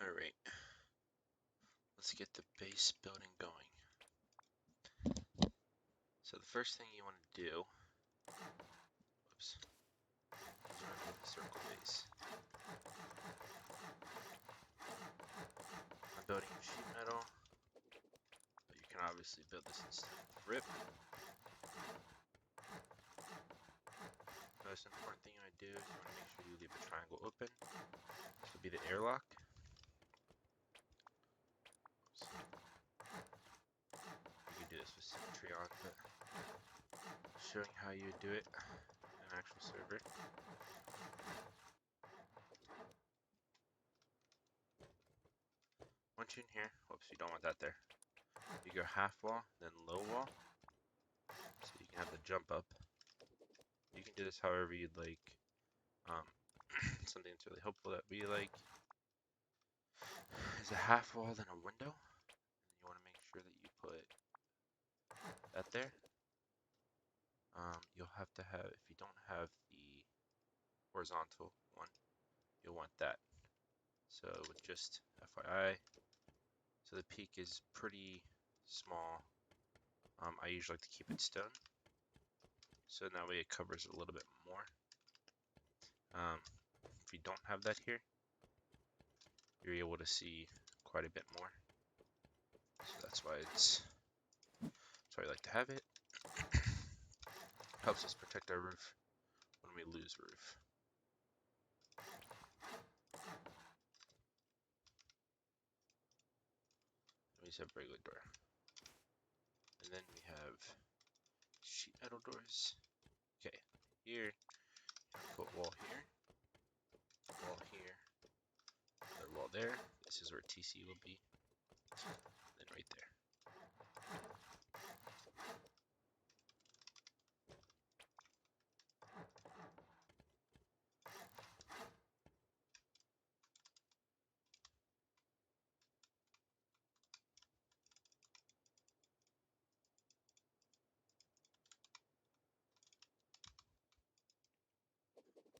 Alright, let's get the base building going. So the first thing you want to do, whoops, is you want to make a circle base. I'm building sheet metal, but you can obviously build this in stone. Rip. Most important thing you want to do is you want to make sure you leave a triangle open. This will be the airlock. Oops. You can do this with symmetry on, but showing how you do it in an actual server. Once you're in here, whoops, you don't want that there. You go half wall, then low wall, so you can have the jump up. You can do this however you'd like. Something that's really helpful that we like is a half wall, then a window. And you want to make sure that you put that there. You'll have to have, if you don't have the horizontal one, you'll want that. So with just FYI, so the peak is pretty small. I usually like to keep it stone, so that way it covers a little bit more. If you don't have that here, you're able to see quite a bit more. So that's why I like to have it. Helps us protect our roof when we lose roof. We just have regular door. And then we have sheet metal doors. Okay, here, put wall here, another wall there. This is where TC will be. Then right there.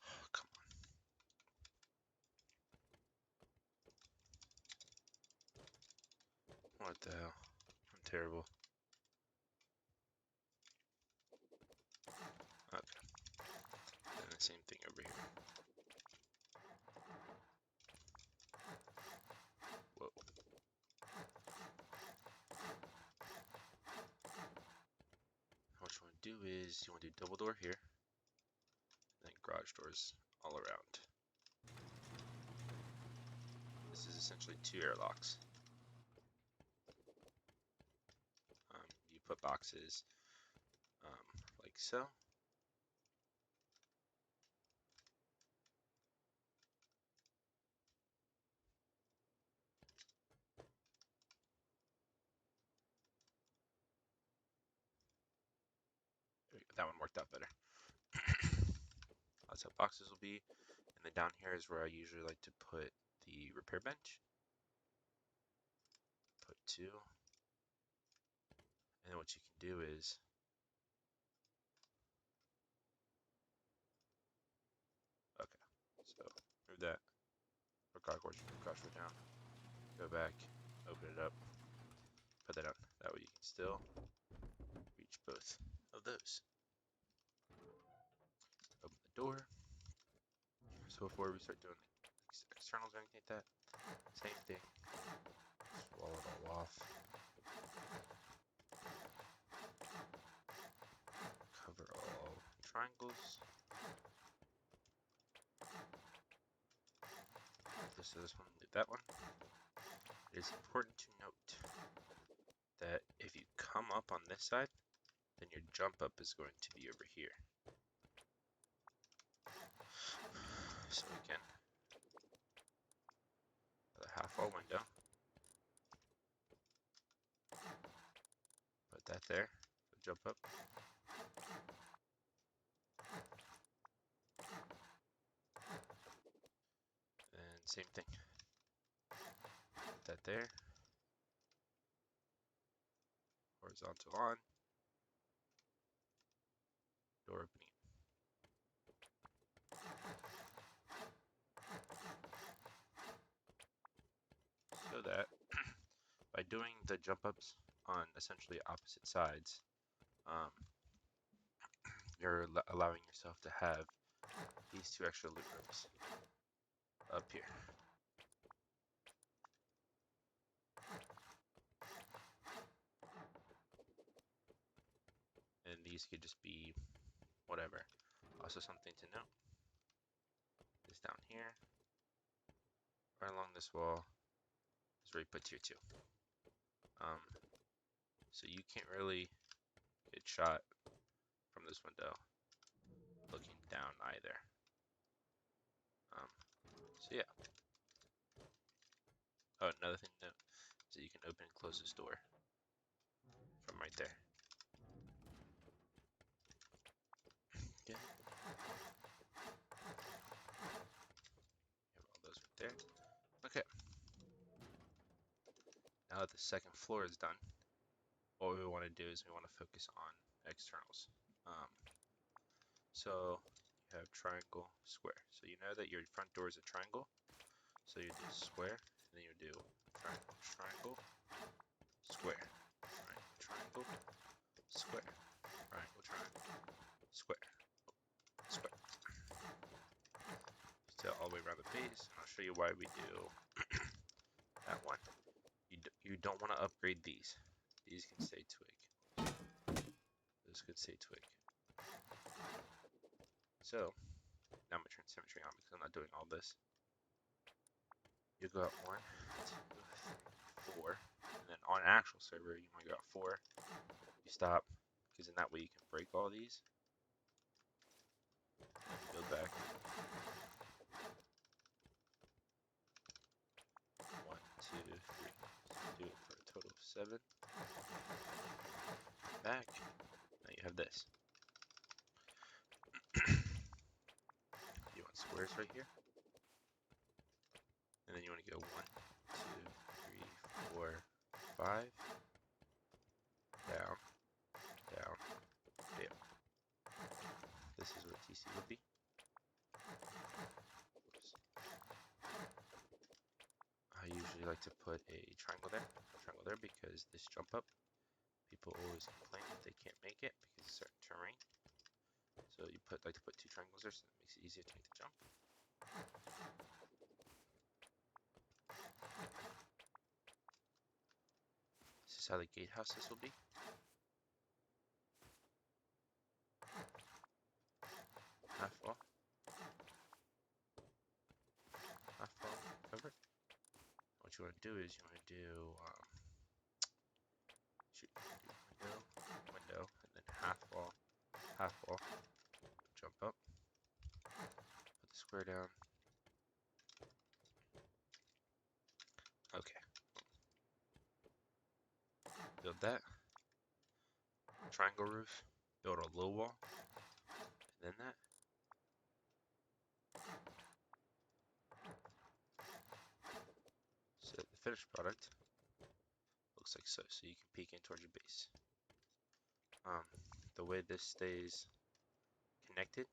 Oh, come on. What the hell? I'm terrible. Okay. And the same thing over here. Whoa. What you want to do is you want to do double door here, and then garage doors all around. This is essentially 2 airlocks. You put boxes like so. That one worked out better. That's how boxes will be. And then down here is where I usually like to put the repair bench. Put 2. And then what you can do is okay, so move that for cardboard down. Go back, open it up, put that on. That way you can still reach both of those. Open the door. So before we start doing the externals or anything like that, same thing. Just wall it all off. Cover all triangles. This is this one, leave that one. It is important to note that if you come up on this side, then your jump up is going to be over here. So again, put a half wall window. Put that there, jump up. And same thing. Put that there. Horizontal on. Door opening. show that by doing the jump ups on essentially opposite sides, you're allowing yourself to have these 2 extra loot rooms up here. And these could just be whatever. Also, something to note is down here, right along this wall, is where you put tier 2. So you can't really get shot from this window looking down either. So yeah. Oh, another thing to note is that you can open and close this door from right there. Okay. You have all those right there. Okay. Now that the second floor is done, what we want to do is we want to focus on externals. So you have triangle, square. So you know that your front door is a triangle. So you do square, and then you do triangle, triangle, square, triangle, triangle, square, triangle, triangle, square, square. So all the way around the base, and I'll show you why we do that one. You don't want to upgrade these. These can stay twig. Those could stay twig. So now I'm gonna turn symmetry on because I'm not doing all this. You go up 1, 2, 3, 4, and then on an actual server you want to go up 4. You stop, because in that way you can break all these. And go back. 1, 2, 3. So do it for a total of 7. Back. Now you have this. You want squares right here. And then you want to go 1, 2, 3, 4, 5. Down. Down. Down. This is where TC would be. Oops. I usually like to put a triangle there because this jump up, people always complain that they can't make it because of certain terrain. So you like to put 2 triangles there so that it makes it easier to make the jump. This is how the gatehouses will be. Half wall. Half wall covered. What you want to do is you want to do window, and then half wall, jump up, put the square down. Okay. Build that. Triangle roof. Build a low wall. And then that. So the finished product looks like so. So you can peek in towards your base. The way this stays connected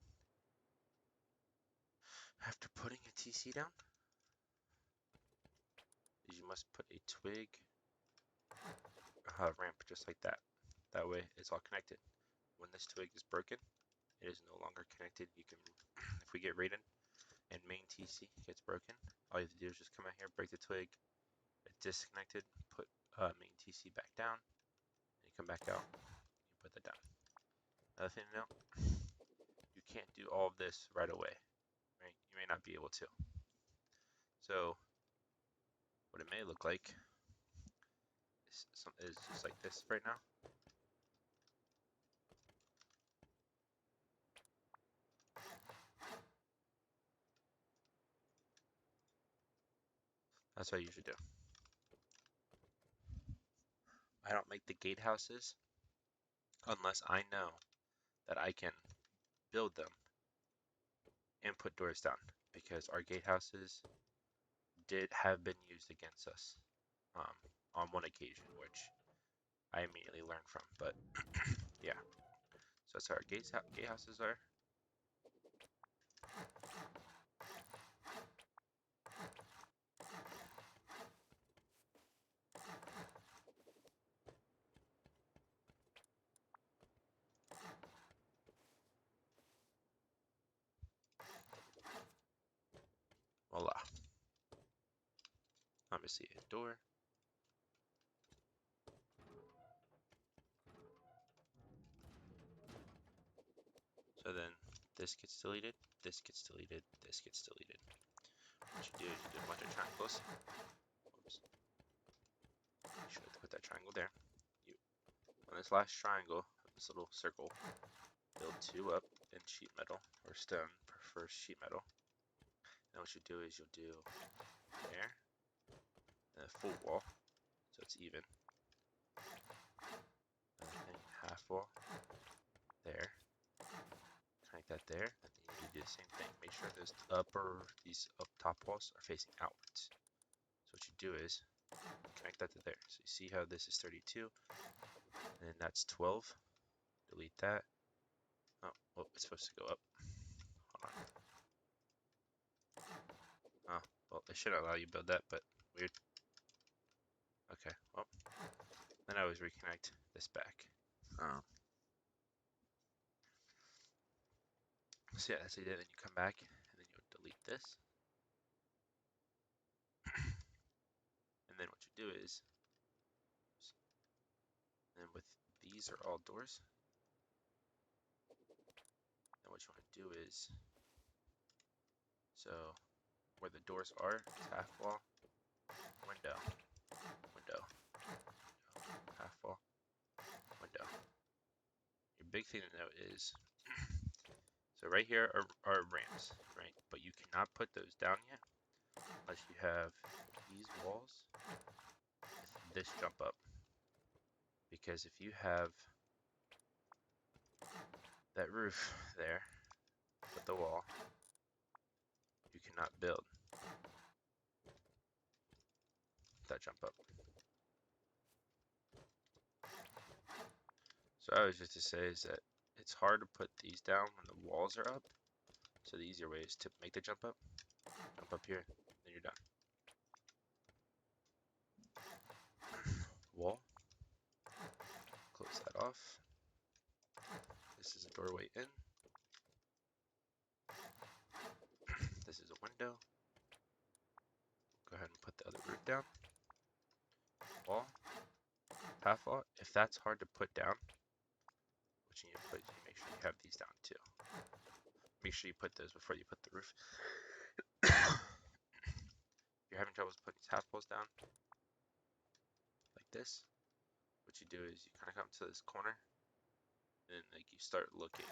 after putting a TC down is you must put a twig ramp just like that. That way it's all connected. When this twig is broken, it is no longer connected. You can, if we get raided and main TC gets broken, all you have to do is just come out here, break the twig, it's disconnected, put main TC back down, and you come back out, you put that down. Another thing to note, you can't do all of this right away, right? You may not be able to. So what it may look like is just like this right now. That's what I usually do. I don't make the gatehouses unless I know that I can build them and put doors down, because our gatehouses have been used against us on one occasion, which I immediately learned from. But yeah, so that's how our gatehouses are. obviously a door. So then this gets deleted, this gets deleted, this gets deleted. What you do is you do a bunch of triangles. Oops. You should have put that triangle there. You on this last triangle, this little circle, build 2 up in sheet metal or stone, prefer sheet metal. And what you do is you'll do there, and a full wall, so it's even. Another thing, half wall, there. Connect that there, and then you do the same thing. Make sure these up top walls are facing outwards. So what you do is connect that to there. So you see how this is 32, and then that's 12. Delete that. Oh, it's supposed to go up. Hold on. Oh, well, it should allow you to build that, but weird. Okay, well, then I always reconnect this back. So yeah, that's it. Then you come back, and then you'll delete this. And then what you do is, and with these are all doors. And what you want to do is, so where the doors are, it's half wall, window, window, half wall, window. Your big thing to note is, so right here are ramps, right? But you cannot put those down yet unless you have these walls with this jump up. Because if you have that roof there with the wall, you cannot build that jump up. So I was just to say is that it's hard to put these down when the walls are up. So the easier way is to make the jump up here, then you're done. Wall, close that off. This is a doorway in. This is a window. Go ahead and put the other roof down. Wall, half wall. If that's hard to put down, what you need to put, you make sure you have these down too. Make sure you put those before you put the roof. If you're having troubles putting these half walls down, like this, what you do is you kind of come to this corner, and like you start looking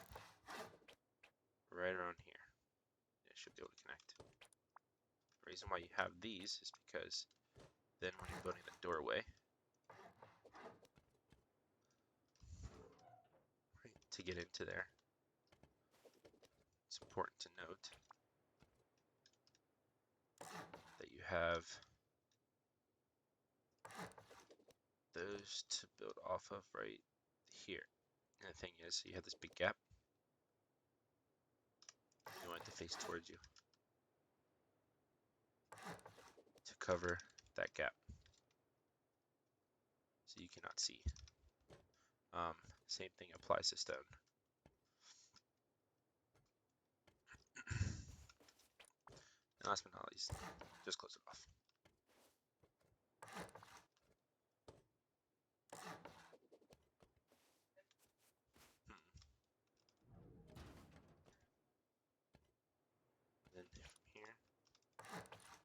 right around here. It should be able to connect. The reason why you have these is because then when you're building the doorway, right, to get into there, it's important to note that you have those to build off of right here. And the thing is, you have this big gap. You want it to face towards you to cover that gap, so you cannot see. Same thing applies to stone. And last but not least, just close it off. Then from here,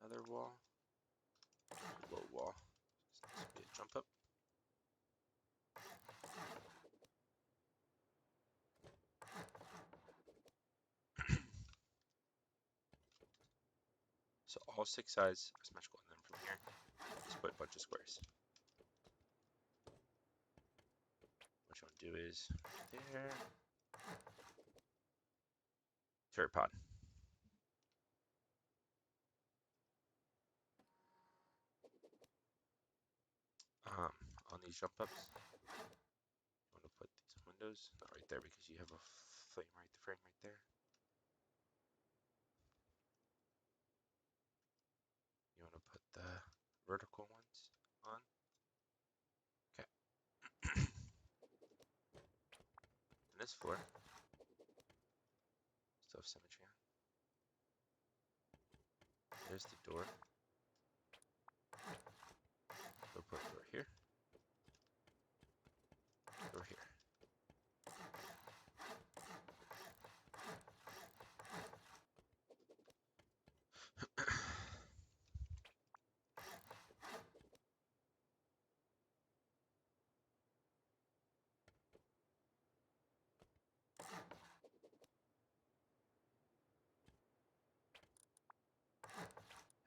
another wall, low wall. So this will be a jump up. So all 6 sides are symmetrical, and then from here, just put a bunch of squares. What you want to do is there, turret pod. On these jump ups, you want to put these windows, not right there because you have a frame right there. You want to put the vertical ones on. Okay. And this floor, still have symmetry on. There's the door. over here.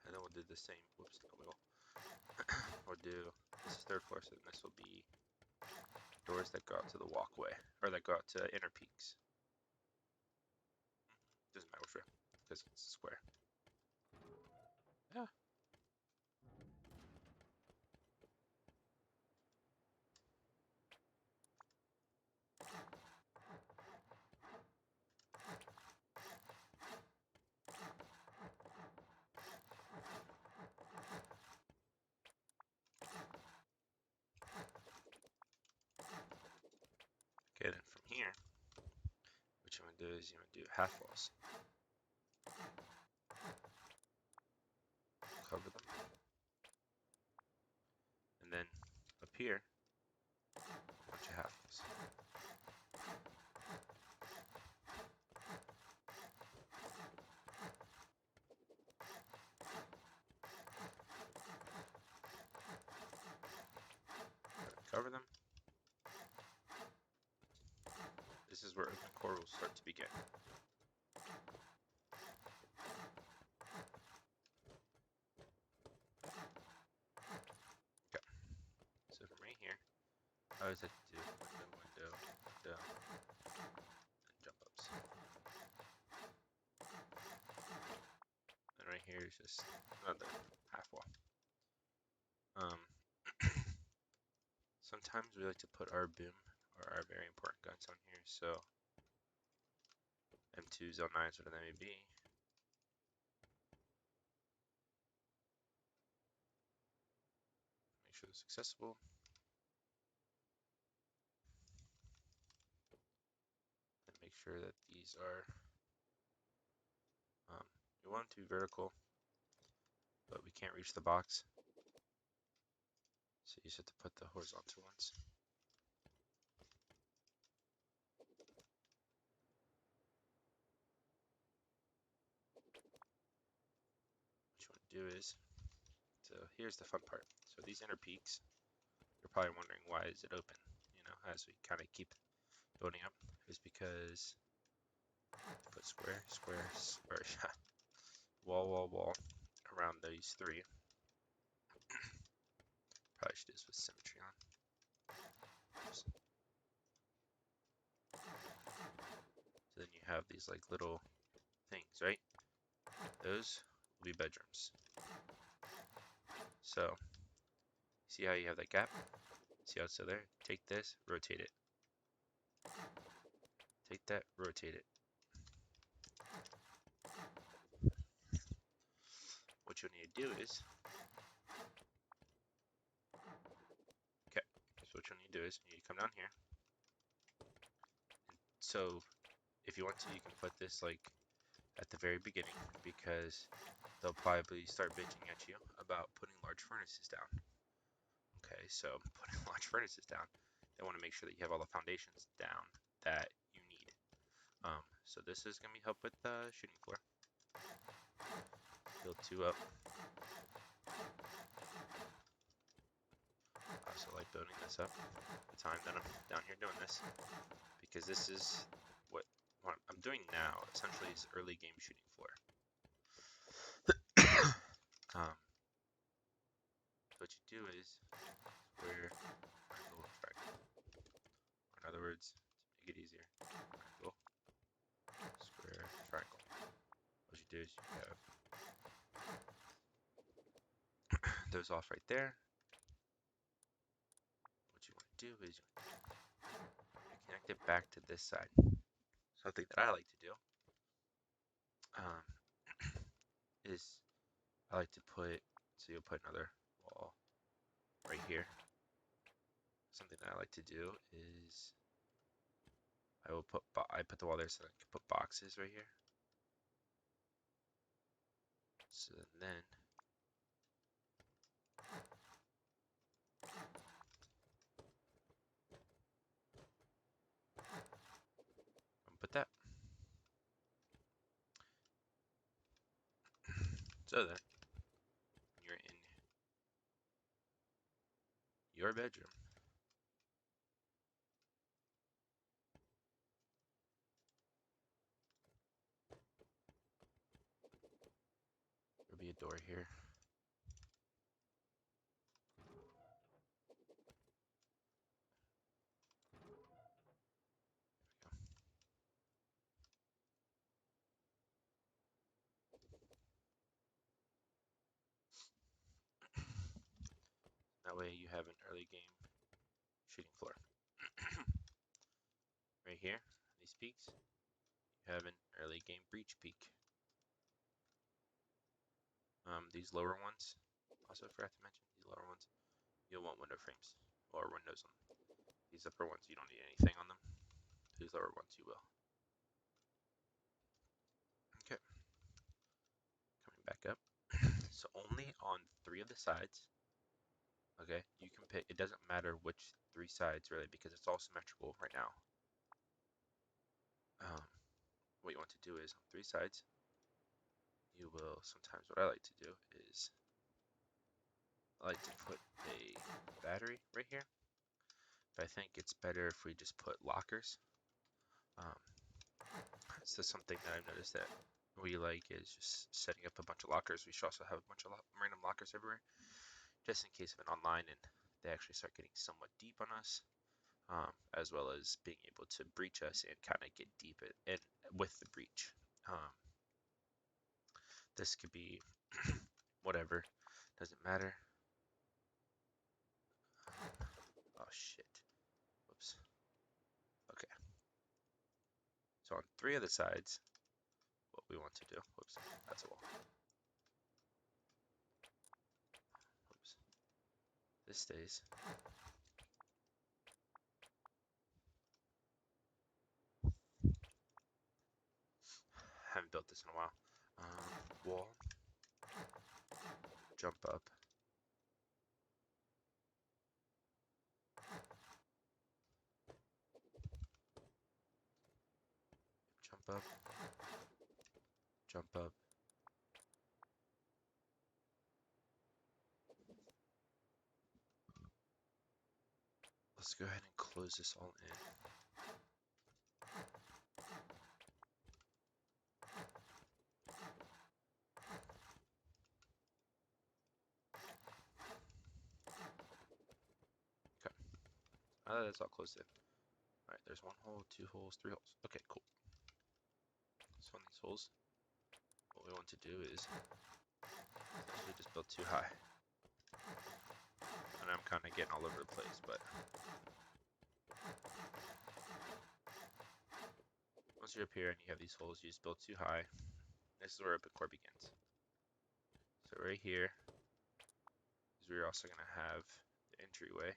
And then we'll do the same. Whoops, no wiggle. We'll do this is third floor, so this will be doors that go out to the walkway, or that go out to inner peaks. Doesn't matter which way, because it's a square. Yeah. Okay, then from here, what you want to do is you want to do half walls. Cover them. And then up here, a bunch of half walls. Cover them. This is where open core will start to begin. Okay. So from right here, I always have to do window, window, and jump ups. And right here is just another half wall. Sometimes we like to put our boom or our very important guns on here, so M2s, L9s, whatever they may be. Make sure it's accessible. And make sure that these are, we want them to be vertical, but we can't reach the box. So you just have to put the horizontal ones. What you want to do is, so here's the fun part. So these inner peaks, you're probably wondering why is it open, you know, as we kind of keep building up, is because put square, square, square, wall, wall, wall around these three. Probably should do this with symmetry on. Oops. So then you have these like little things, right? Those will be bedrooms. So see how you have that gap? See how it's still there? Take this, rotate it. Take that, rotate it. What you need to do is, okay, so what you need to do is you need to come down here. And so if you want to, you can put this like at the very beginning, because they'll probably start bitching at you about putting large furnaces down. Okay, so putting large furnaces down, they want to make sure that you have all the foundations down that you need. So this is going to be help with the shooting floor. Build two up. I also like building this up the time that I'm down here doing this, because this is what I'm doing now, essentially, is early game shooting floor. So what you do is square, triangle, triangle. Or in other words, to make it easier, triangle, square, triangle. What you do is you have those off right there. What you want to do is you connect it back to this side. Something that I like to do is I like to put, so you'll put another wall right here. Something that I like to do is I put the wall there so I can put boxes right here. So then So then, you're in your bedroom. There'll be a door here. That way you have an early game shooting floor. Right here, these peaks, you have an early game breach peak. These lower ones, also forgot to mention, these lower ones, you'll want window frames or windows on them. These upper ones, you don't need anything on them. These lower ones, you will. Okay, coming back up. So only on 3 of the sides, okay, you can pick, it doesn't matter which 3 sides really, because it's all symmetrical right now. What you want to do is on 3 sides, you will, sometimes what I like to do is, I like to put a battery right here, but I think it's better if we just put lockers. So something that I've noticed that we like is just setting up a bunch of lockers. We should also have a bunch of random lockers everywhere, just in case of an online and they actually start getting somewhat deep on us, as well as being able to breach us and kind of get deep in with the breach. This could be whatever, doesn't matter. Oh shit, whoops. Okay, so on 3 of the sides, what we want to do, whoops, that's a wall. Whoops, this stays. Haven't built this in a while. Wall, jump up, jump up, jump up. Let's go ahead and close this all in. Okay, now that it's all closed in. All right, there's 1 hole, 2 holes, 3 holes. Okay, cool. So on these holes, what we want to do is actually just build too high. And I'm kind of getting all over the place, but once you're up here and you have these holes, you just build too high. This is where open core begins. So right here is where you're also going to have the entryway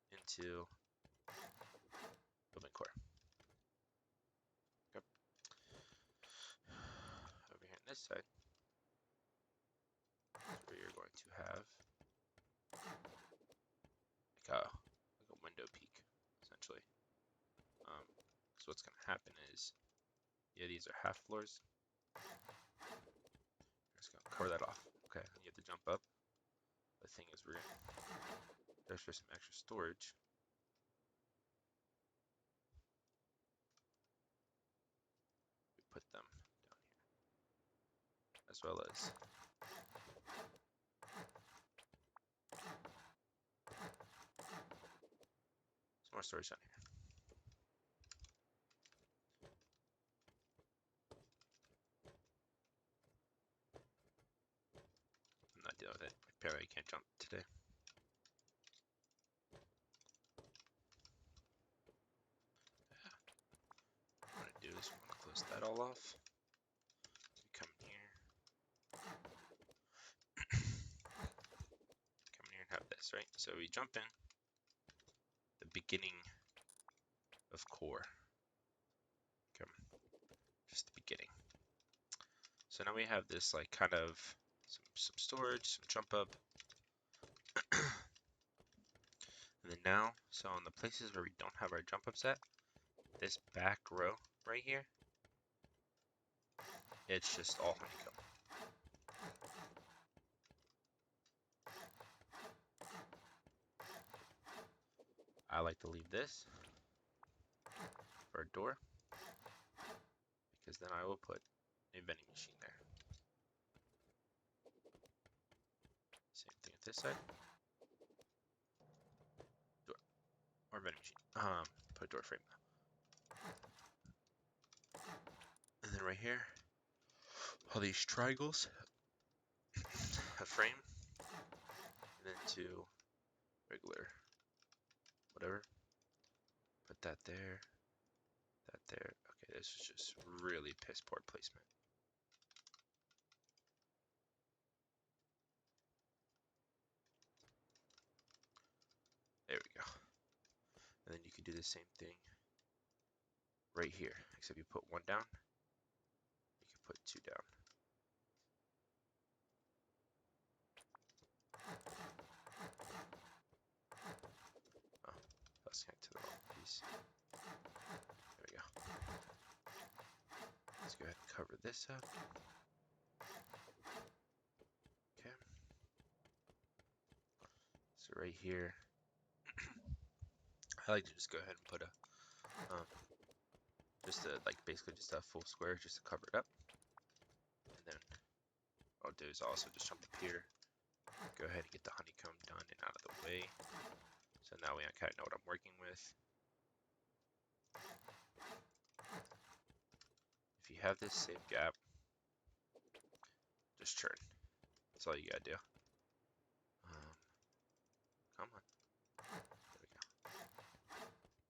into open core. Yep. Over here on this side is where you're going to have like a window peak, essentially. So what's going to happen is, yeah, these are half floors. We're just going to cover that off. Okay, and you have to jump up. The thing is, there's for some extra storage. We put them down here, as well as some more storage down here. I'm not dealing with it. Apparently I can't jump today. What I'm going to do is we're going to close that all off. We come in here. Come in here and have this, right? So we jump in the beginning of core. Okay. Just the beginning. So now we have this like kind of some storage, some jump up. And then now, so on the places where we don't have our jump up set, this back row right here, It's just all honeycomb. I like to leave this for a door, because then I will put a vending machine there. Same thing at this side. Door or vending machine. Put a door frame now. And then right here, all these triangles, a frame, and then two regular, whatever. Put that there, that there. Okay, this is just really piss poor placement. There we go. And then you can do the same thing right here, except you put one down, you can put two down. Oh, let's connect to the wrong piece. There we go. Let's go ahead and cover this up. Okay. So right here, I like to just go ahead and put a, basically just a full square just to cover it up. And then what I'll do is also just jump up here, go ahead and get the honeycomb done and out of the way. So now I kind of know what I'm working with. If you have this same gap, just churn. That's all you gotta do. Come on. There we go.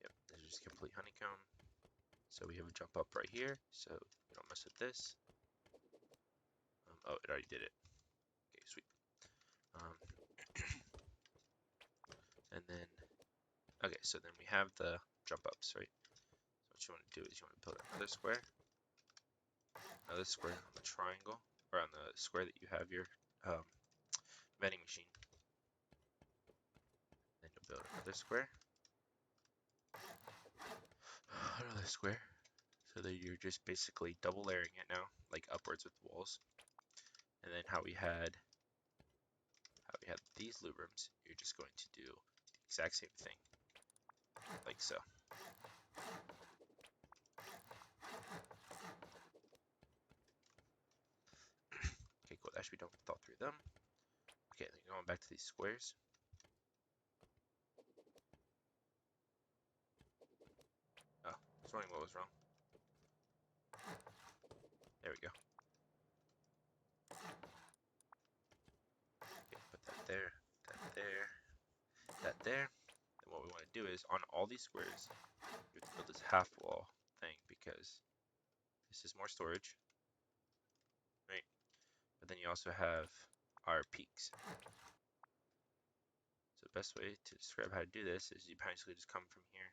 Yep, this is just complete honeycomb. So we have a jump up right here, so we don't mess with this. Oh, it already did it. Okay, sweet. And then, okay, so then we have the jump ups, right? So what you want to do is you want to build another square on the triangle, or on the square that you have your vending machine. Then you'll build another square, so that you're just basically double layering it now, like upwards with walls. And then how we had these loot rooms, you're just going to do the exact same thing, like so. Okay, cool. That should be done with all three of them. Okay, then going back to these squares. Oh, I was wondering what was wrong. There we go. Okay, put that there, that there, that there. And what we want to do is, on all these squares, you have to build this half wall thing, because this is more storage, right? But then you also have our peaks. So the best way to describe how to do this is you basically just come from here,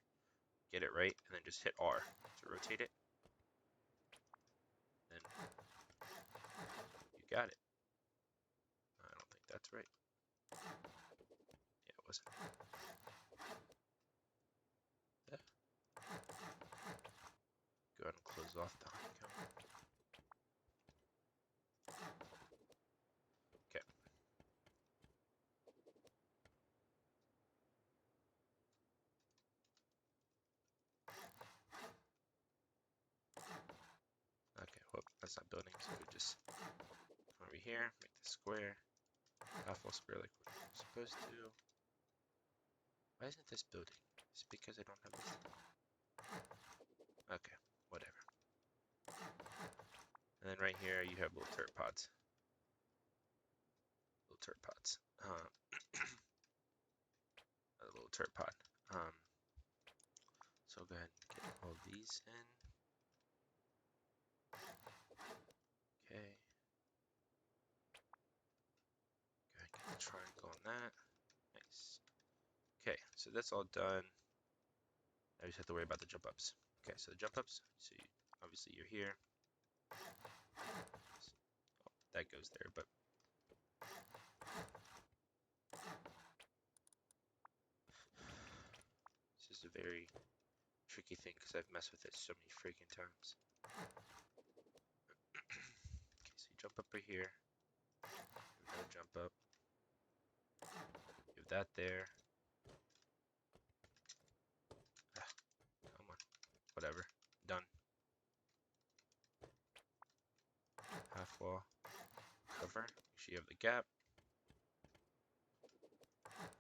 get it right, and then just hit R to rotate it. Then you got it. I don't think that's right. Yeah, it wasn't. Yeah. Go ahead and close off the honeycomb. Okay. Okay, whoop, that's not building, so we just come over here, make the square, half wall square like we're supposed to. Why isn't this building? Is it because I don't have this? Okay, whatever. And then right here you have little turret pods. Little turret pods. A little turret pod. So go ahead and get all these in. Okay. Go ahead and get the triangle on that. Nice. Okay, so that's all done. I just have to worry about the jump ups. Okay, so the jump ups. So obviously you're here. Oh, that goes there, but this is a very tricky thing because I've messed with it so many freaking times. jump up right here. Another jump up. Give that there. Come on. Whatever. Done. Half wall. Cover. Make sure you have the gap.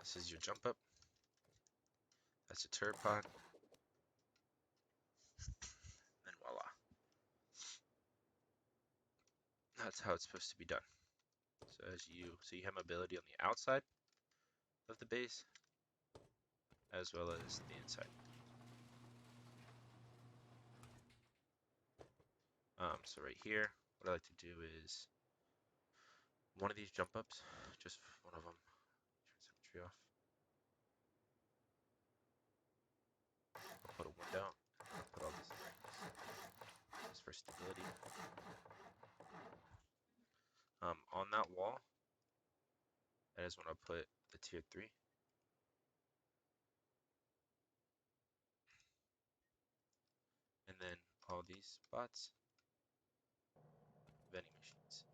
This is your jump up. That's a turret pod. And voila. That's how it's supposed to be done. So you have mobility on the outside of the base as well as the inside. So right here, what I like to do is one of these jump ups, just one of them. Turn symmetry off. I'll put a window. I'll put all these in just for stability. On that wall, that is when I'll put the tier 3. And then all these spots, vending machines.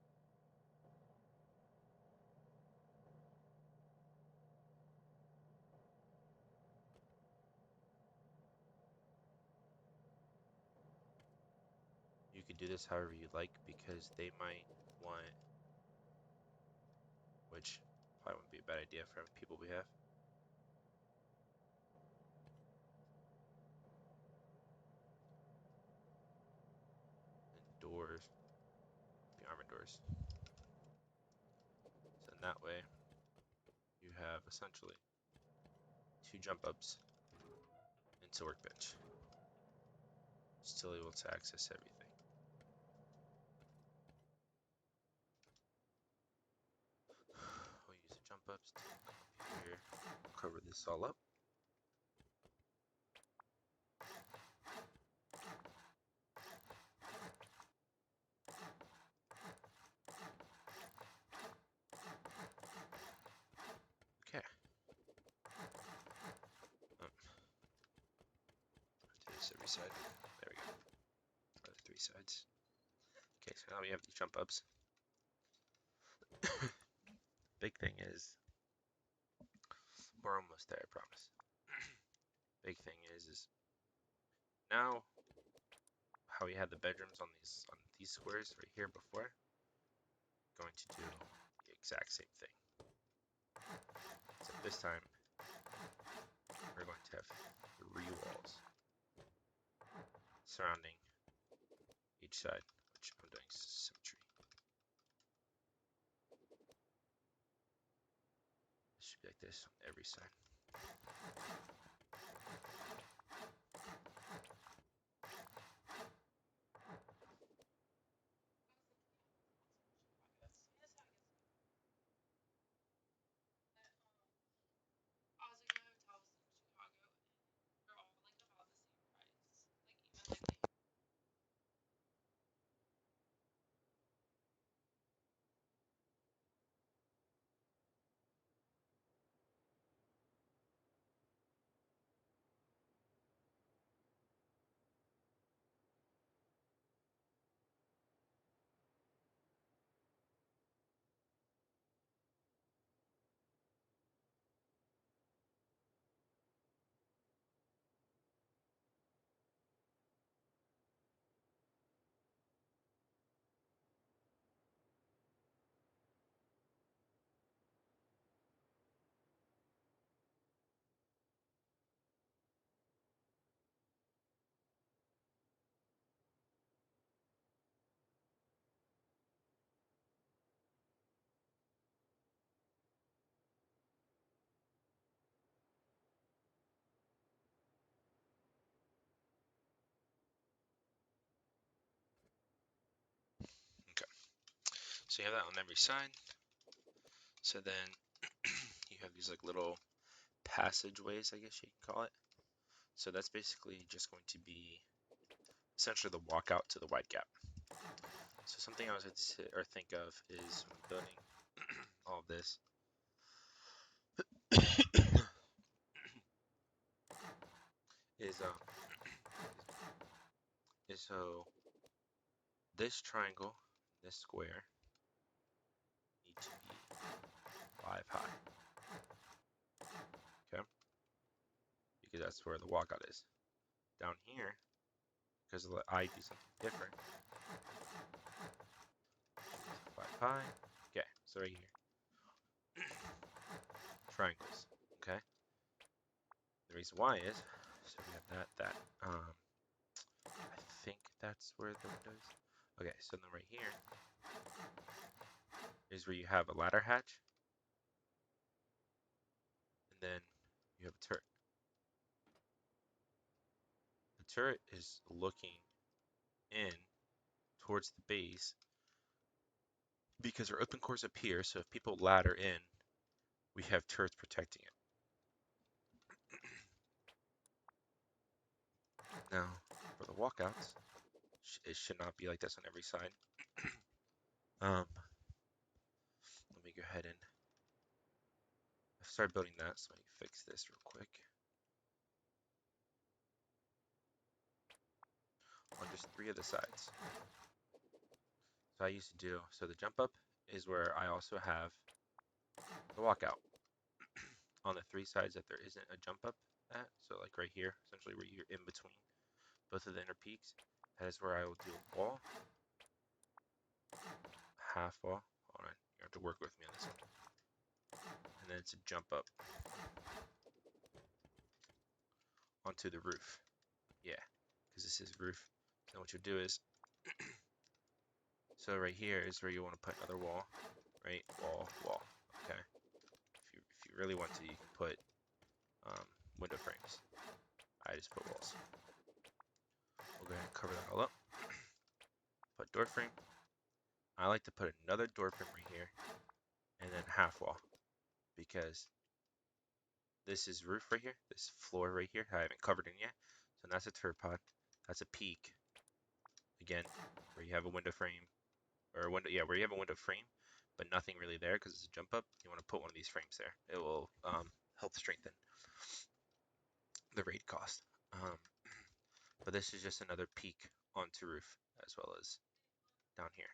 You can do this however you like because they might want, which probably wouldn't be a bad idea for people we have. And doors, the armor doors. So in that way, you have essentially 2 jump ups into workbench. Still able to access everything. We'll use the jump ups to come up here, cover this all up. Okay. Do this every side. There we go. Other 3 sides. Okay, so now we have these jump ups. Big thing is, we're almost there, I promise. Big thing is now how we had the bedrooms on these squares right here before, going to do the exact same thing. Except this time we're going to have 3 walls surrounding each side, which I'm doing symmetry. It should be like this on every side. Okay, so you have that on every side. So then you have these like little passageways, I guess you can call it. So that's basically just going to be essentially the walkout to the wide gap. So something I was going to sit or think of is when I'm building all of this. is so this triangle, this square, to be 5 high. Okay? Because that's where the walkout is. Down here, because I do something different, 5 high. Okay, so right here. Triangles. Okay? The reason why is, so we have that. I think that's where the window is. Okay, so then right here is where you have a ladder hatch, and then you have a turret. The turret is looking in towards the base because our open core's up here, so if people ladder in, we have turrets protecting it. Now, for the walkouts, it should not be like this on every side. Let me go ahead and start building that, so let me fix this real quick. On just 3 of the sides. So I used to do, so the jump up is where I also have the walkout. On the 3 sides that there isn't a jump up at, so like right here, essentially where you're in between both of the inner peaks, that is where I will do a wall, half wall, hold on, you have to work with me on this one, and then it's a jump up onto the roof, yeah, because this is roof. So what you'll do is, so right here is where you want to put another wall, right, wall, okay, if you really want to, you can put window frames. I just put walls. We'll go ahead and cover that all up. Put door frame. I like to put another door frame right here, and then half wall, because this is roof right here, this floor right here, I haven't covered it yet. So that's a turret pod. That's a peak. Again, where you have a window frame, or a window, yeah, where you have a window frame, but nothing really there because it's a jump up. You want to put one of these frames there. It will help strengthen the raid cost. But this is just another peak onto roof, as well as down here.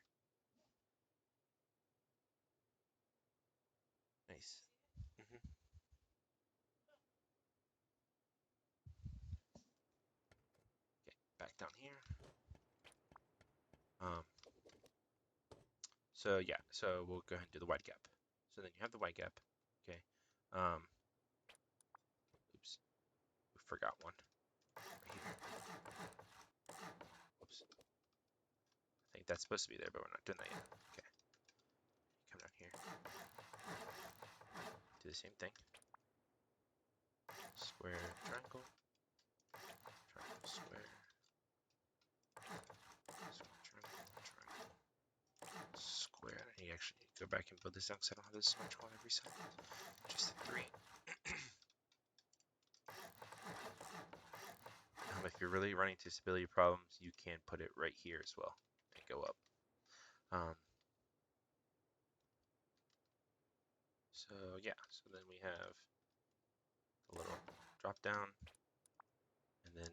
Nice. Okay, back down here. So yeah, so we'll go ahead and do the wide gap. So then you have the wide gap. Okay. Oops, we forgot one. Right here. Oops. I think that's supposed to be there, but we're not doing that yet. Okay. Come down here. Do the same thing. Square, triangle. Triangle, square. Triangle. Square. And you actually go back and build this out because I don't have this much on every side. Just the 3. If you're really running into stability problems, you can put it right here as well and go up. So yeah, so then we have a little drop down, and then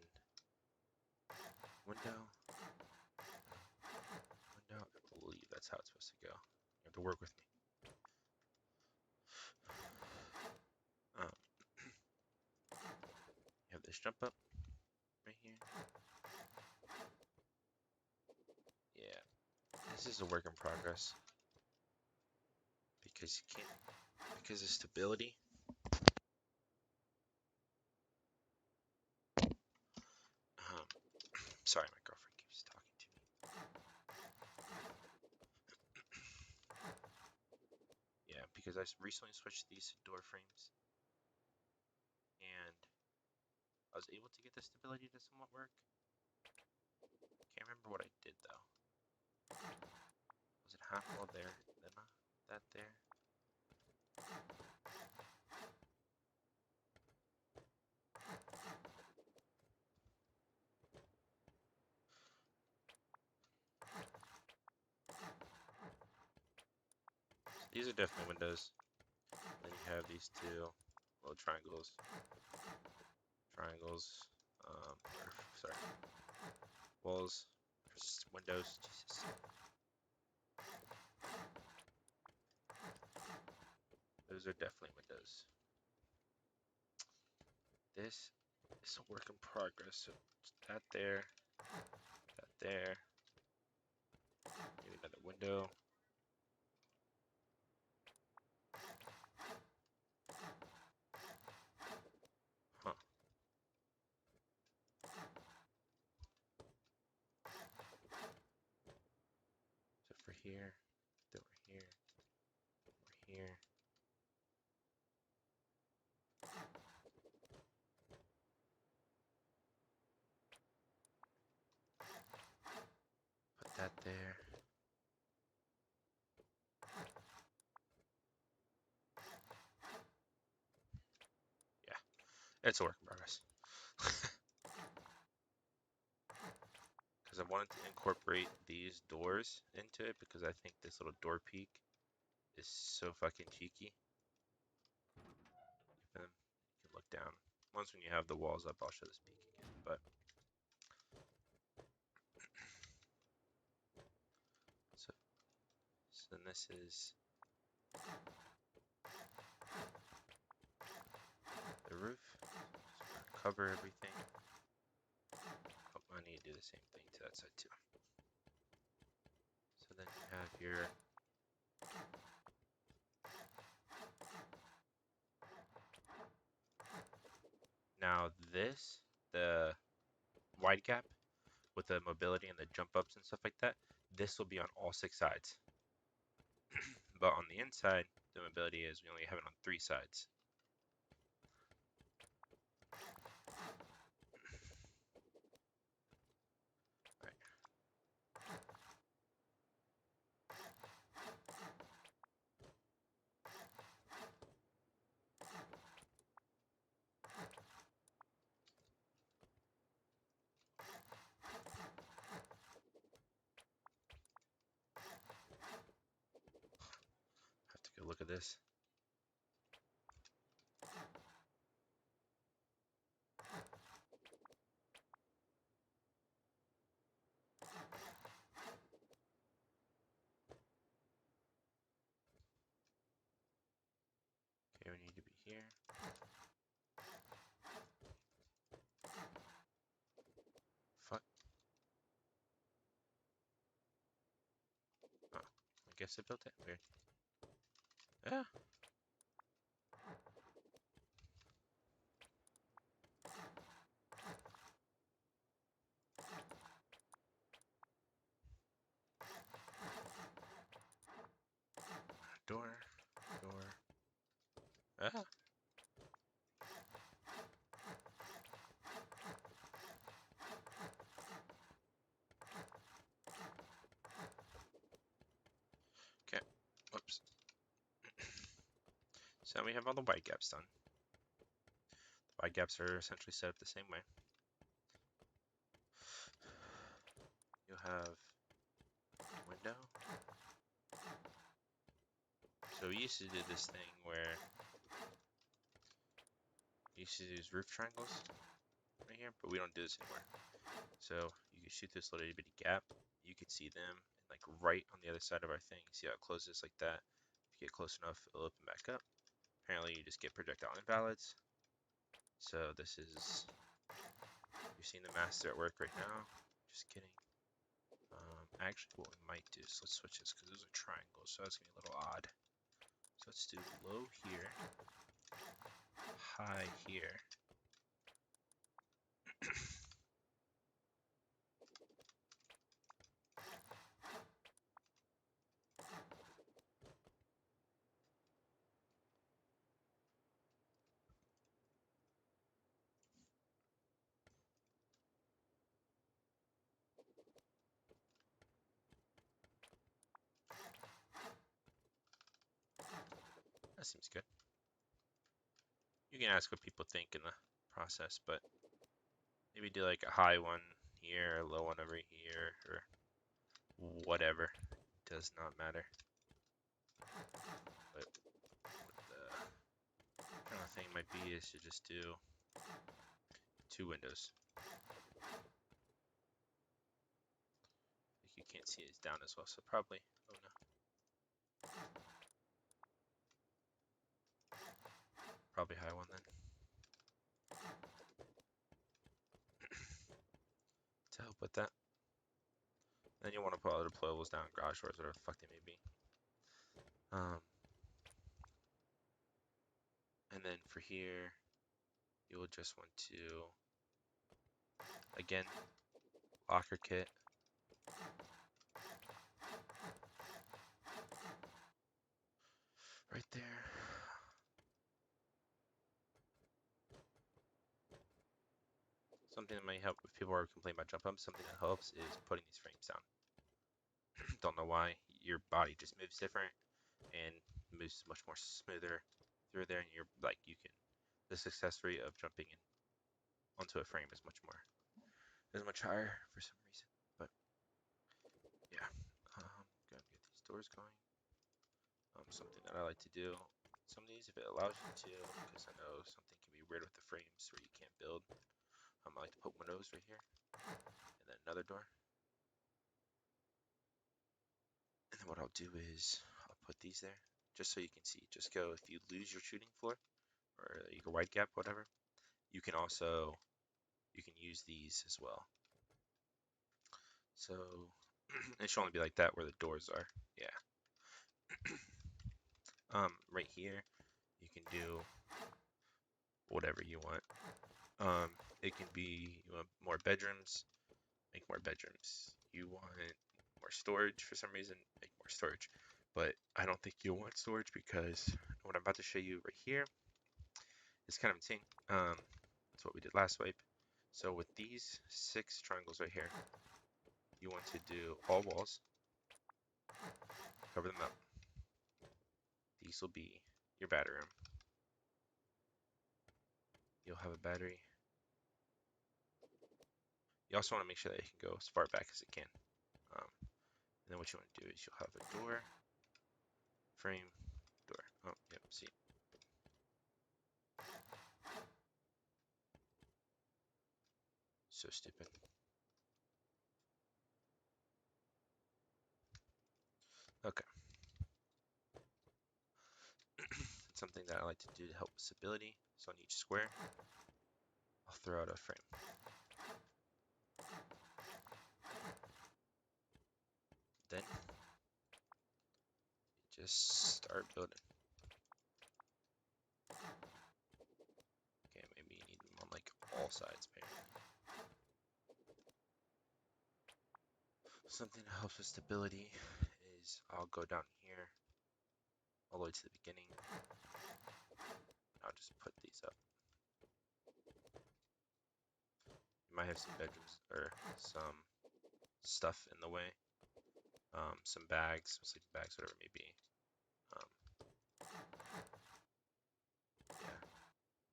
window, window. I believe that's how it's supposed to go. You have to work with me. You have this jump up right here. Yeah, this is a work in progress because you can't, because of stability. Sorry, my girlfriend keeps talking to me. Yeah, because I recently switched these door frames, and I was able to get the stability to somewhat work. Can't remember what I did though. Was it half wall there, then that there? These are definitely windows. Then you have these 2 little triangles. Sorry, walls, windows. Jesus. Those are definitely windows. This is a work in progress. So that there, that there. Maybe another window. Huh. So for here, then we're here, we're here. Put that there. Yeah, it's a work in progress. Because I wanted to incorporate these doors into it because I think this little door peak is so fucking cheeky. And you can look down. Once when you have the walls up, I'll show this peak again. But so then this is the roof. Just cover everything. Oh, I need to do the same thing to that side too. So then you have your now this, the wide gap with the mobility and the jump ups and stuff like that, this will be on all 6 sides. But on the inside, the mobility is we only have it on 3 sides. Right. Have to go look at this. Okay, we need to be here. Fuck. Oh, I guess I built it. Weird. Yeah. Door. Door. Ah. Okay. Whoops. So we have all the white gaps done. The white gaps are essentially set up the same way. You'll have window. So we used to do this thing where we used to use roof triangles right here, but we don't do this anymore. So you can shoot this little bitty gap. You could see them like right on the other side of our thing. See how it closes like that? If you get close enough, it'll open back up. Apparently you just get projectile invalids. So this is, you're seeing the master at work right now. Just kidding. Actually what we might do is let's switch this because those are triangles, so that's gonna be a little odd. So let's do low here, high here. That seems good. You can ask what people think in the process, but maybe do like a high one here, a low one over here, or whatever. It does not matter. But what the kind of thing might be is to just do 2 windows. You can't see it's down as well, so probably, oh no. Then you want to put other deployables down, garage doors, whatever the fuck they may be. And then for here, you will just want to, again, locker kit. Right there. Something that might help if people are complaining about jump bumps, something that helps is putting these frames down. Don't know why, your body just moves different and moves much more smoother through there, and you're like, the success rate of jumping in onto a frame is much higher for some reason. But yeah, go and get these doors going. Something that I like to do, some of these, if it allows you to, because I know something can be weird with the frames where you can't build. I like to put windows right here, and then another door. And then what I'll do is I'll put these there, just so you can see. Just go, if you lose your shooting floor, or your wide gap, whatever, you can use these as well. So it should only be like that where the doors are. Yeah. Right here, you can do whatever you want. It can be, you want more bedrooms, make more bedrooms. You want more storage for some reason, make more storage. But I don't think you'll want storage because what I'm about to show you right here is kind of insane. That's what we did last wipe. So with these 6 triangles right here, you want to do all walls, cover them up. These will be your battery room. You'll have a battery. You also want to make sure that it can go as far back as it can. And then what you want to do is you'll have a door, frame, door. Oh, yep, see. So stupid. Okay. Something that I like to do to help with stability. So on each square, I'll throw out a frame. Then, you just start building. Okay, maybe you need them on like all sides, apparently. Something that helps with stability is I'll go down here all the way to the beginning. I'll just put these up. You might have some bedrooms or some stuff in the way. Some bags, some sleeping bags, whatever it may be. Yeah,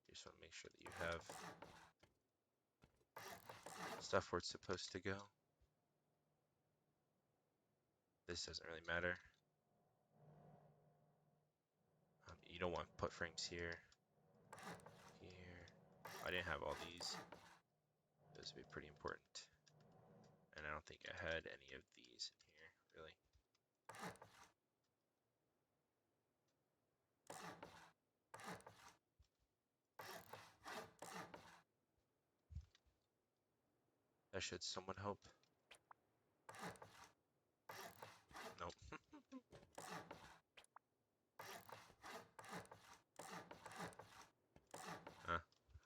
you just want to make sure that you have stuff where it's supposed to go. This doesn't really matter. You don't want to put frames here. I didn't have all these. Those would be pretty important. And I don't think I had any of these in here, really. That should somewhat help. Nope.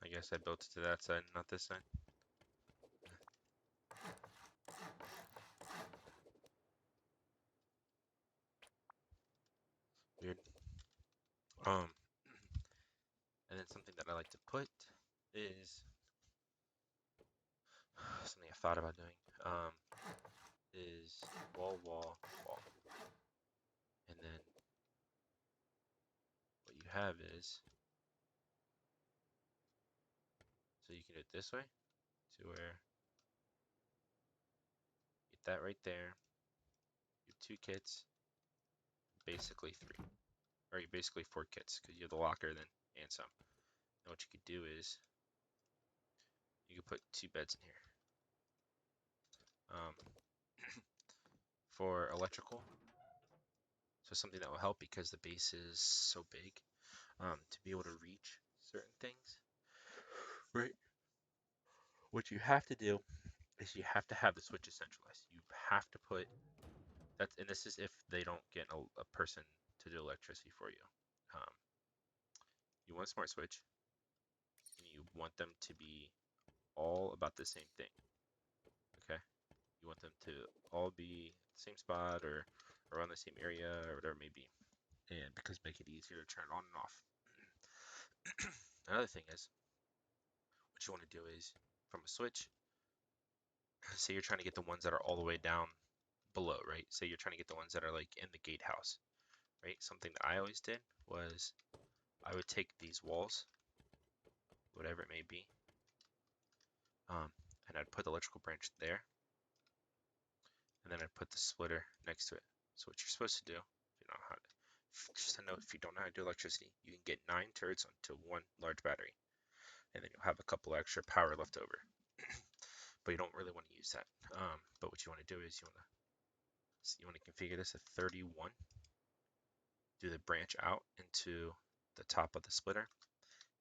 I guess I built it to that side, not this side. Weird. And then something that I like to put is something I thought about doing. Is wall, wall, wall. And then what you have is, so you can do it this way, to where get that right there. You have 2 kits, basically 3. Or you basically 4 kits, because you have the locker then and some. And what you could do is, you could put 2 beds in here. For electrical, so something that will help because the base is so big, to be able to reach certain things, right? What you have to do is you have to have the switches centralized. You have to put that, and this is if they don't get a person to do electricity for you. Um, you want a smart switch, and you want them to be all about the same thing. Okay, you want them to all be the same spot or around the same area or whatever it may be, and because make it easier to turn on and off. Another thing is, what you want to do is from a switch, say you're trying to get the ones that are all the way down below, right? Say you're trying to get the ones that are like in the gatehouse, right? Something that I always did was I would take these walls, whatever it may be, and I'd put the electrical branch there, and then I'd put the splitter next to it. So what you're supposed to do, if you know how to, just a note, if you don't know how to do electricity, you can get 9 turrets onto one large battery, and then you'll have a couple extra power left over. But you don't really want to use that. But what you want to do is you want to configure this at 31. Do the branch out into the top of the splitter,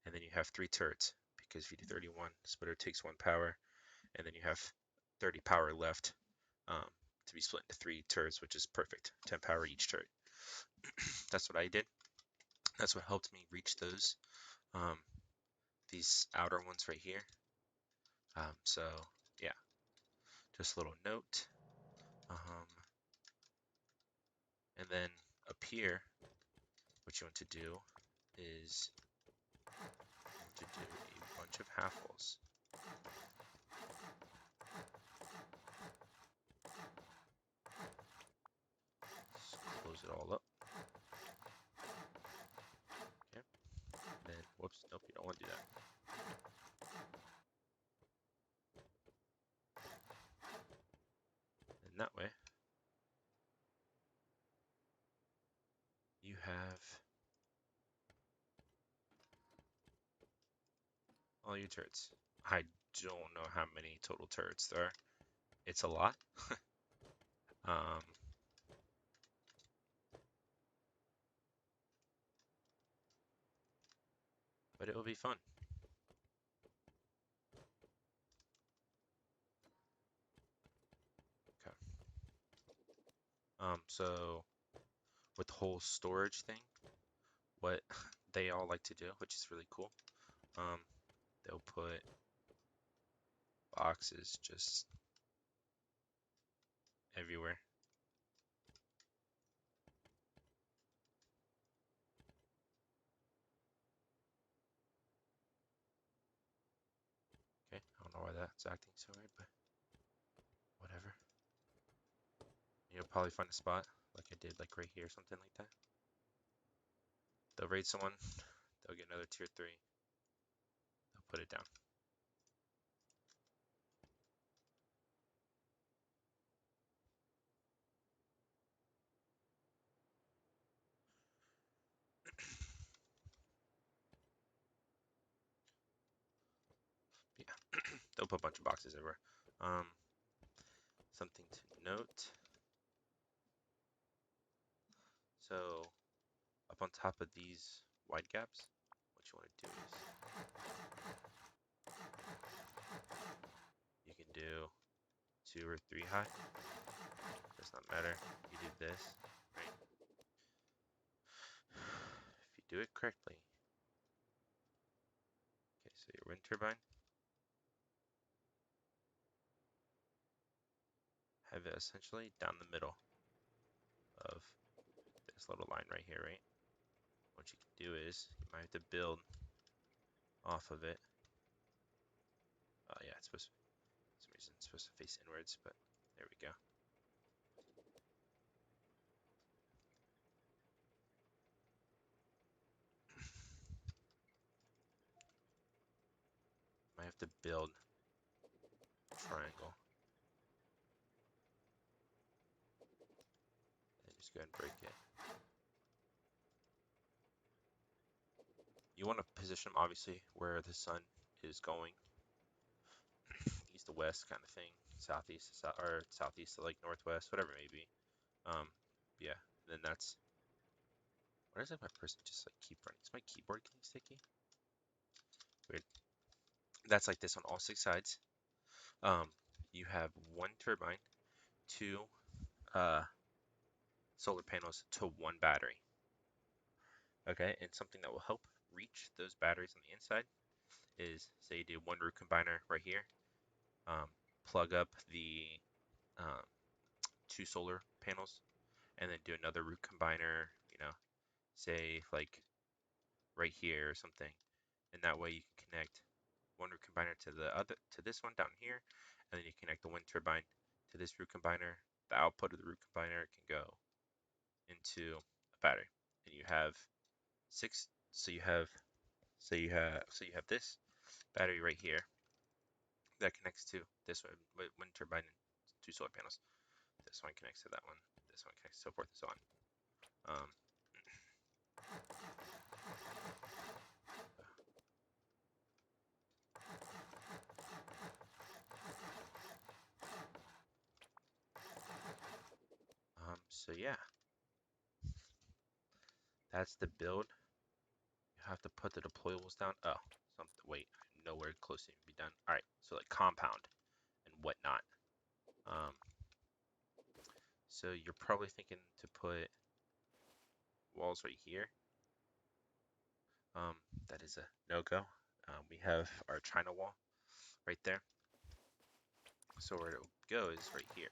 and then you have 3 turrets. Because if you do 31, the splitter takes 1 power, and then you have 30 power left to be split into 3 turrets, which is perfect. 10 power each turret. That's what I did. That's what helped me reach these outer ones right here. So yeah, just a little note. And then up here, what you want to do is you want to do a bunch of half walls. Just close it all up. Okay. And then, whoops, nope, you don't want to do that. And that way, you have all your turrets. I don't know how many total turrets there are. It's a lot. um, but it will be fun. Okay. So with the whole storage thing, what they all like to do, which is really cool, they'll put boxes just everywhere. Okay, I don't know why that's acting so weird, but whatever. You'll probably find a spot like I did, like right here, something like that. They'll raid someone, they'll get another tier 3, they'll put it down. Yeah, they'll put a bunch of boxes everywhere. Something to note. So up on top of these wide gaps, what you want to do is you can do 2 or 3 high. Does not matter. You do this, right? If you do it correctly. Okay, so your wind turbine. Have it essentially down the middle of this little line right here, right? What you can do is you might have to build off of it. Yeah, it's supposed to, for some reason it's supposed to face inwards, but there we go. Might have to build a triangle. And just go ahead and break it. You want to position them obviously where the sun is going. East to west kind of thing. Southeast to south, or southeast to like northwest, whatever it may be. Yeah, then that's, why does my person just like keep running? Is my keyboard getting sticky? Weird. That's like this on all 6 sides. You have 1 turbine. 2 solar panels to 1 battery. Okay, and something that will help reach those batteries on the inside is, say you do 1 root combiner right here, plug up the 2 solar panels, and then do another root combiner, say like right here or something, and that way you can connect 1 root combiner to this one down here, and then you connect the wind turbine to this root combiner. The output of the root combiner can go into a battery, and you have 6. So you have this battery right here that connects to this wind turbine and 2 solar panels. This one connects to that one. This one connects, so forth and so on. So yeah, that's the build. You have to put the deployables down. Oh, wait, nowhere close to be done. All right, so like compound and whatnot. So you're probably thinking to put walls right here. That is a no-go. We have our China wall right there. So where it will go is right here.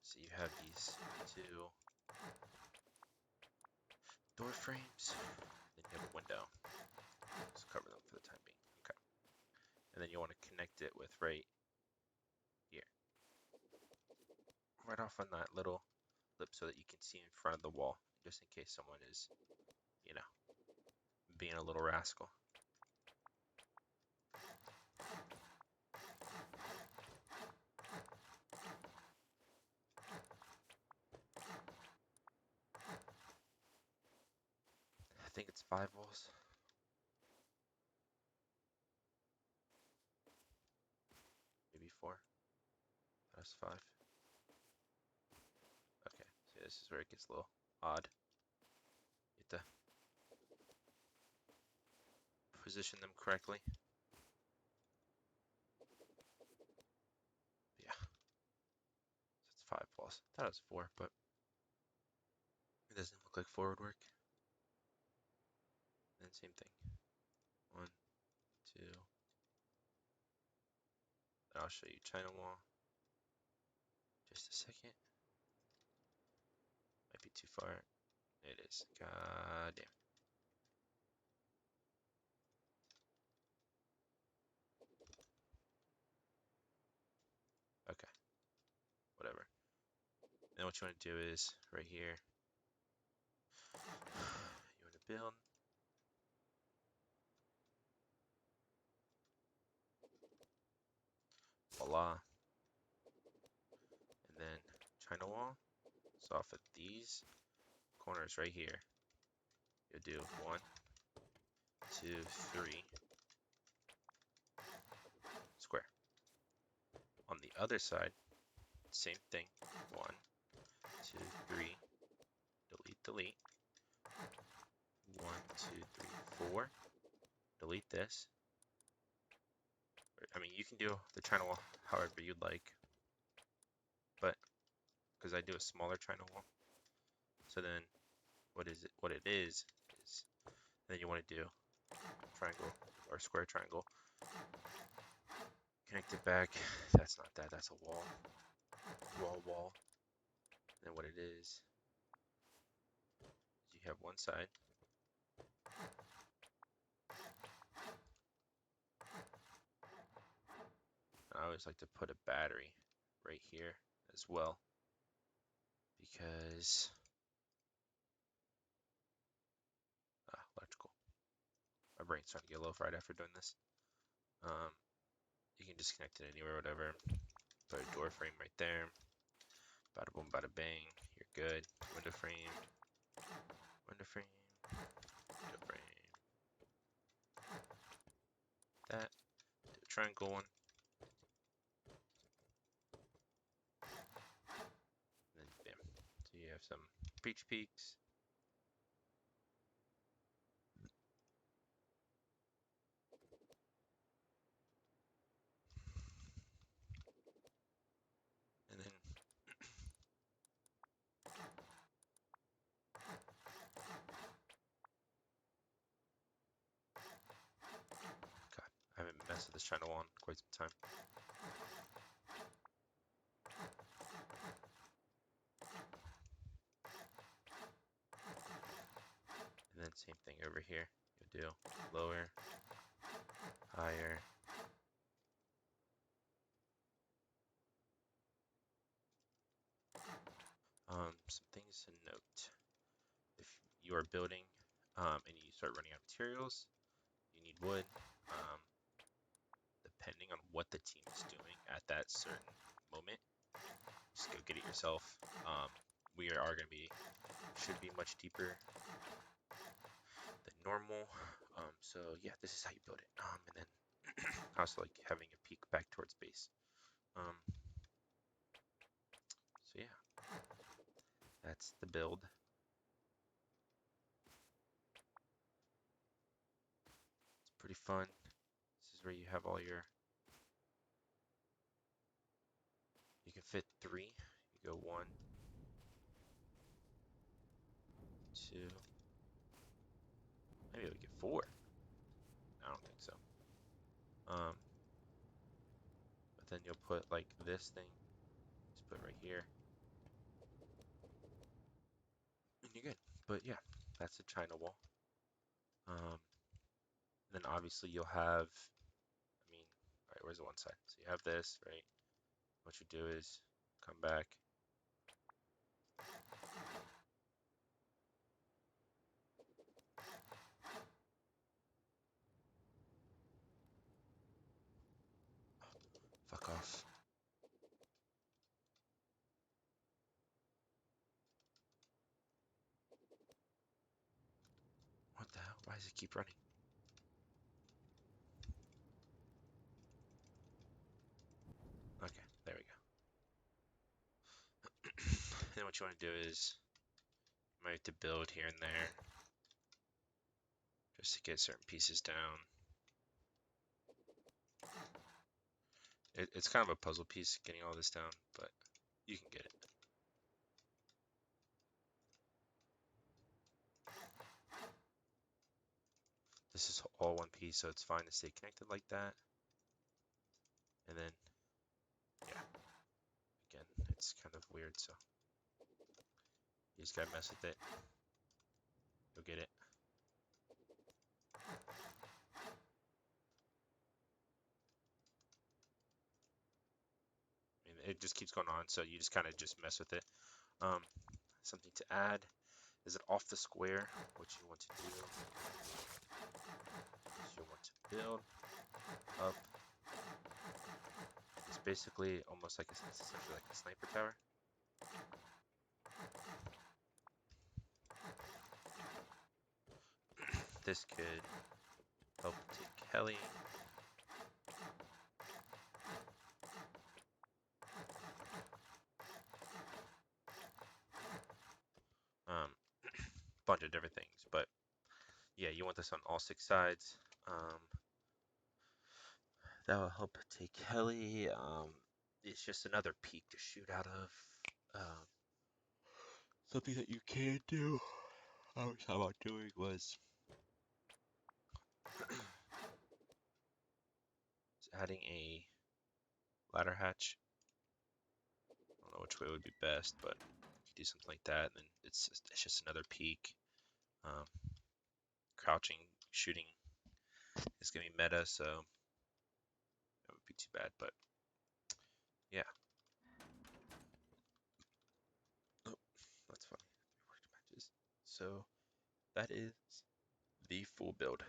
So you have these 2 door frames, then you have a window. Just cover them for the time being. Okay. And then you want to connect it with right here. Right off on that little lip so that you can see in front of the wall, just in case someone is, being a little rascal. I think it's 5 walls. Maybe 4. That's 5. Okay, so this is where it gets a little odd. You have to position them correctly. Yeah. So it's 5 walls. I thought it was 4, but it doesn't look like forward work. And then same thing. 1, 2. I'll show you China wall. Just a second. Might be too far. It is. God damn. Okay. Whatever. Then what you want to do is right here. You want to build. Voila. And then China wall. So off of these corners right here, you'll do 1, 2, 3 square. On the other side, same thing. 1, 2, 3. Delete, delete. 1, 2, 3, 4. Delete this. I mean, you can do the China wall however you'd like, but because I do a smaller China wall, so then what it is then you want to do triangle or square triangle, connect it back. That's not that, that's a wall. Wall. Then what it is you have one side. I always like to put a battery right here as well, because electrical. My brain's starting to get a little fried after doing this. You can just connect it anywhere, whatever. Put a door frame right there. Bada boom, bada bang. You're good. Window frame. Window frame. Window frame. That. Do a triangle one. And then bam. So you have some breach peaks. China wall in quite some time. And then same thing over here. You'll do lower, higher. Some things to note. If you are building and you start running out of materials, you need wood. Depending on what the team is doing at that certain moment, just go get it yourself. We are going to should be much deeper than normal. So yeah, this is how you build it. And then also like having a peak back towards base. So yeah, that's the build. It's pretty fun. This is where you have all your, you can fit 3. You go 1, 2, maybe we get 4. I don't think so. But then you'll put like this thing, just put it right here. And you're good. But yeah, that's a China wall. Then obviously you'll have, I mean, all right, where's the one side? So you have this, right? What you do is come back. Fuck off. What the hell? Why does it keep running? Okay, there we go. Then what you want to do is you might have to build here and there just to get certain pieces down. It's kind of a puzzle piece getting all this down, but you can get it. This is all one piece, so it's fine to stay connected like that. And then, yeah, again, it's kind of weird, so you just gotta mess with it. You'll get it. I mean, it just keeps going on, so you just kind of just mess with it. Something to add is that off the square, what you want to do is you want to build up. It's basically almost like it's essentially like a sniper tower. This could help take heli. Bunch of different things, but yeah, you want this on all 6 sides. That will help take heli. It's just another peak to shoot out of. Something that you can do. I was talking about doing was adding a ladder hatch. I don't know which way would be best, but you could do something like that. And then it's just another peak. Crouching, shooting is gonna be meta, so that would be too bad. But yeah. Oh, that's funny. Matches. So that is the full build.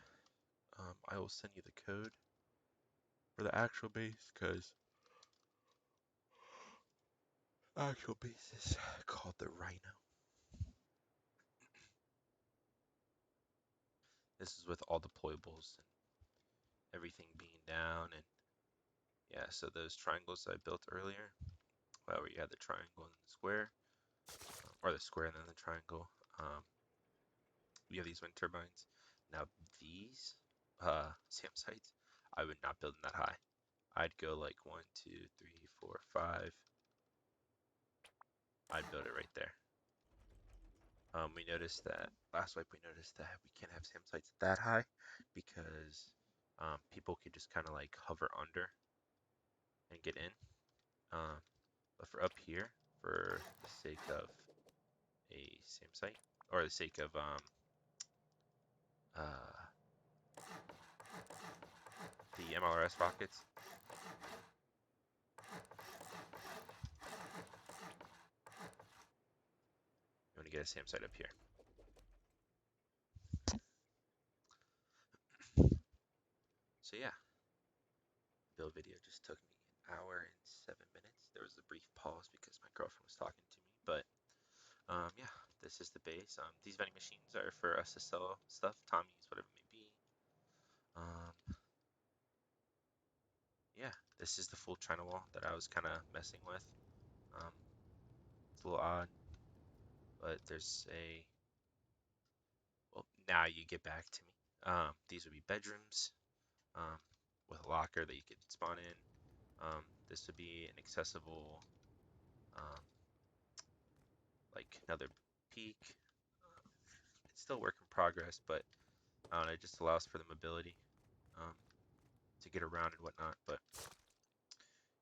I will send you the code for the actual base because actual base is called the Rhino. This is with all deployables and everything being down, and yeah, so those triangles I built earlier, where you had the triangle and the square, or the square and then the triangle, we have these wind turbines. Now these SAM sites, I would not build them that high. I'd go like 1, 2, 3, 4, 5. I'd build it right there. We noticed that last wipe. We noticed that we can't have SAM sites that high because people could just kind of like hover under and get in. But for up here, for the sake of a same site, or the sake of uh, the MLRS rockets, you want to get a SAM site up here. So yeah, build video just took me an hour and 7 minutes. There was a brief pause because my girlfriend was talking to me, but yeah, this is the base. These vending machines are for us to sell stuff, Tommy's, whatever it may be. Yeah, this is the full China wall that I was kind of messing with. It's a little odd, but there's a, well, now you get back to me. These would be bedrooms with a locker that you could spawn in. This would be an accessible, um, like another peak. It's still work in progress, but it just allows for the mobility um, to get around and whatnot. But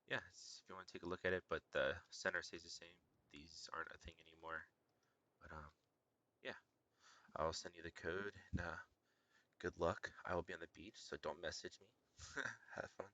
yeah, if you want to take a look at it, but the center stays the same. These aren't a thing anymore. But yeah, I'll send you the code and good luck. I will be on the beach, so don't message me. Have fun.